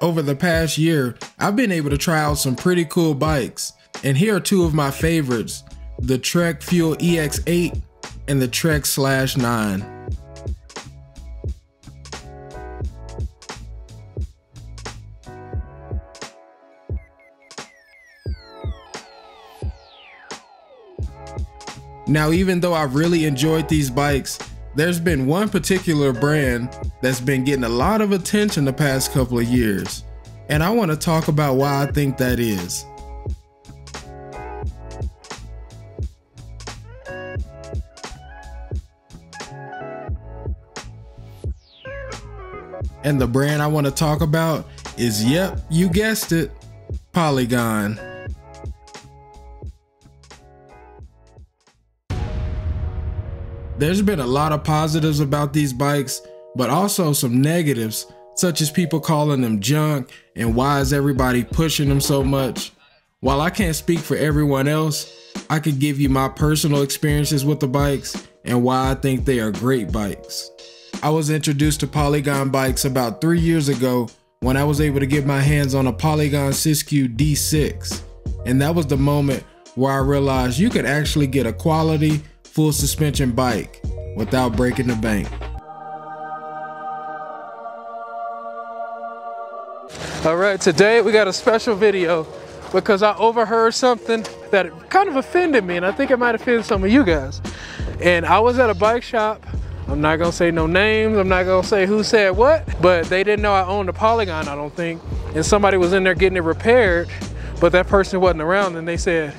Over the past year, I've been able to try out some pretty cool bikes, and here are two of my favorites, the Trek Fuel EX8 and the Trek Slash 9. Now, even though I've really enjoyed these bikes, there's been one particular brand that's been getting a lot of attention the past couple of years, and I want to talk about why I think that is. And the brand I want to talk about is, yep, you guessed it, Polygon. There's been a lot of positives about these bikes, but also some negatives, such as people calling them junk and why is everybody pushing them so much. While I can't speak for everyone else, I could give you my personal experiences with the bikes and why I think they are great bikes. I was introduced to Polygon bikes about 3 years ago when I was able to get my hands on a Polygon Siskiyou D6, and that was the moment where I realized you could actually get a quality full suspension bike without breaking the bank. All right, today we got a special video because I overheard something that kind of offended me, and I think it might offend some of you guys. And I was at a bike shop. I'm not gonna say no names, I'm not gonna say who said what, but they didn't know I owned a Polygon, I don't think. And somebody was in there getting it repaired, but that person wasn't around, and they said,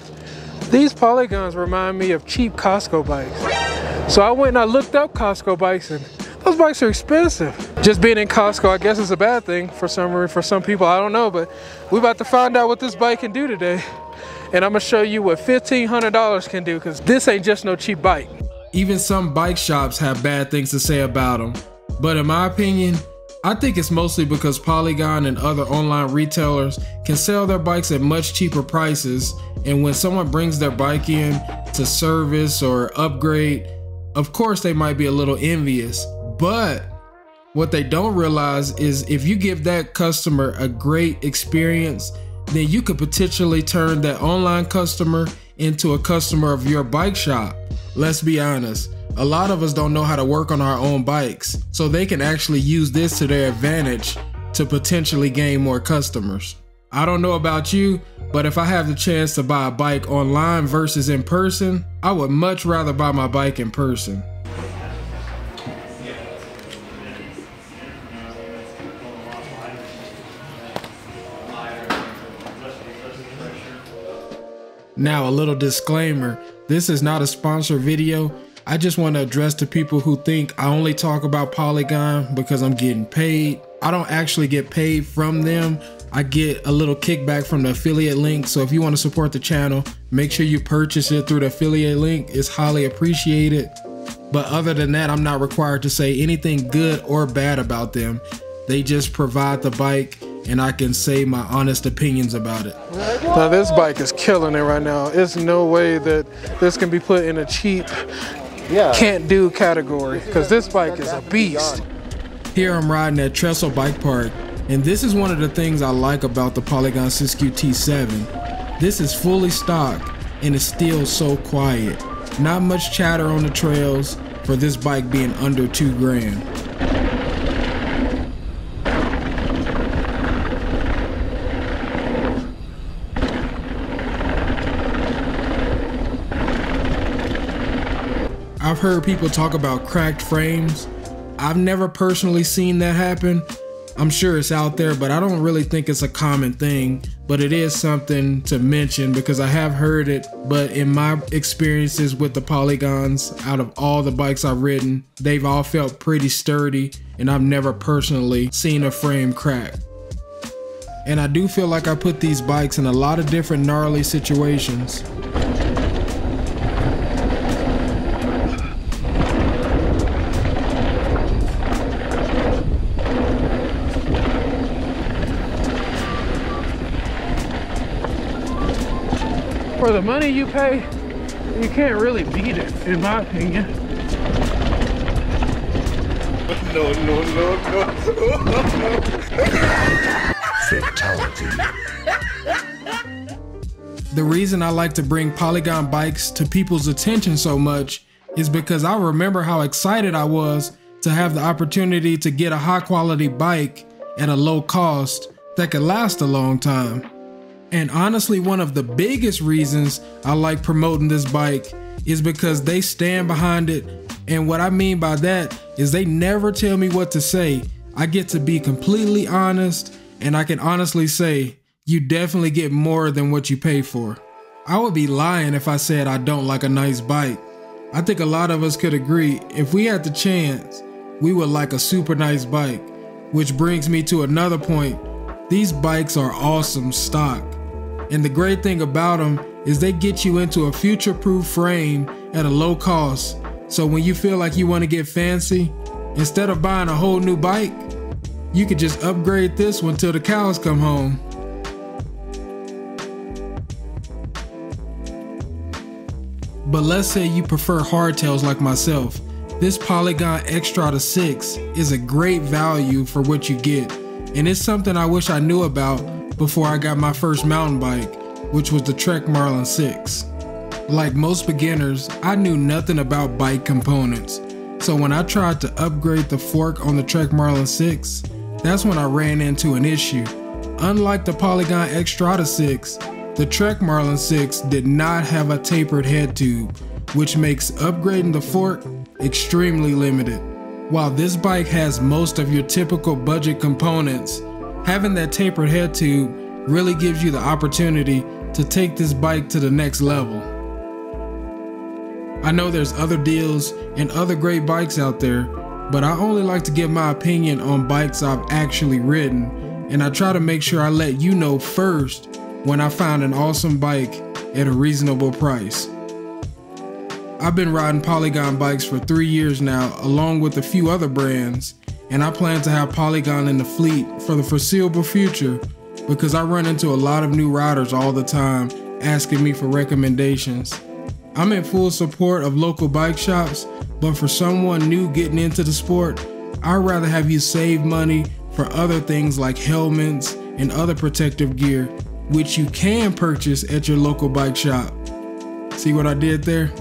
"These Polygons remind me of cheap Costco bikes." So I went and I looked up Costco bikes, and those bikes are expensive. Just being in Costco, I guess, is a bad thing for some people, I don't know, but we're about to find out what this bike can do today. And I'm gonna show you what $1,500 can do, because this ain't just no cheap bike. Even some bike shops have bad things to say about them, but in my opinion, I think it's mostly because Polygon and other online retailers can sell their bikes at much cheaper prices, and when someone brings their bike in to service or upgrade, of course they might be a little envious. But what they don't realize is if you give that customer a great experience, then you could potentially turn that online customer into a customer of your bike shop. Let's be honest, a lot of us don't know how to work on our own bikes, so they can actually use this to their advantage to potentially gain more customers. I don't know about you, but if I have the chance to buy a bike online versus in person, I would much rather buy my bike in person. Now, a little disclaimer, this is not a sponsored video. I just want to address the people who think I only talk about Polygon because I'm getting paid. I don't actually get paid from them. I get a little kickback from the affiliate link. So if you want to support the channel, make sure you purchase it through the affiliate link. It's highly appreciated. But other than that, I'm not required to say anything good or bad about them. They just provide the bike, and I can say my honest opinions about it. Now this bike is killing it right now. There's no way that this can be put in a cheap can't do category, because this bike is a beast. Here I'm riding at Trestle Bike Park, and this is one of the things I like about the Polygon Siskiyou T7. This is fully stock and it's still so quiet. Not much chatter on the trails for this bike being under $2 grand. I've heard people talk about cracked frames. I've never personally seen that happen. I'm sure it's out there, but I don't really think it's a common thing. But it is something to mention because I have heard it. But in my experiences with the Polygons, out of all the bikes I've ridden, they've all felt pretty sturdy, and I've never personally seen a frame crack. And I do feel like I put these bikes in a lot of different gnarly situations. For the money you pay, you can't really beat it, in my opinion. No. The reason I like to bring Polygon bikes to people's attention so much is because I remember how excited I was to have the opportunity to get a high quality bike at a low cost that could last a long time. And honestly, one of the biggest reasons I like promoting this bike is because they stand behind it. And what I mean by that is they never tell me what to say. I get to be completely honest, and I can honestly say you definitely get more than what you pay for. I would be lying if I said I don't like a nice bike. I think a lot of us could agree if we had the chance, we would like a super nice bike. Which brings me to another point. These bikes are awesome stock. And the great thing about them is they get you into a future-proof frame at a low cost. So when you feel like you want to get fancy, instead of buying a whole new bike, you could just upgrade this one till the cows come home. But let's say you prefer hardtails like myself. This Polygon Xstrata 6 is a great value for what you get. And it's something I wish I knew about before I got my first mountain bike, which was the Trek Marlin 6. Like most beginners, I knew nothing about bike components. So when I tried to upgrade the fork on the Trek Marlin 6, that's when I ran into an issue. Unlike the Polygon Xstrata 6, the Trek Marlin 6 did not have a tapered head tube, which makes upgrading the fork extremely limited. While this bike has most of your typical budget components, having that tapered head tube really gives you the opportunity to take this bike to the next level. I know there's other deals and other great bikes out there, but I only like to give my opinion on bikes I've actually ridden, and I try to make sure I let you know first when I find an awesome bike at a reasonable price. I've been riding Polygon bikes for 3 years now, along with a few other brands, and I plan to have Polygon in the fleet for the foreseeable future because I run into a lot of new riders all the time asking me for recommendations. I'm in full support of local bike shops, but for someone new getting into the sport, I'd rather have you save money for other things like helmets and other protective gear, which you can purchase at your local bike shop. See what I did there?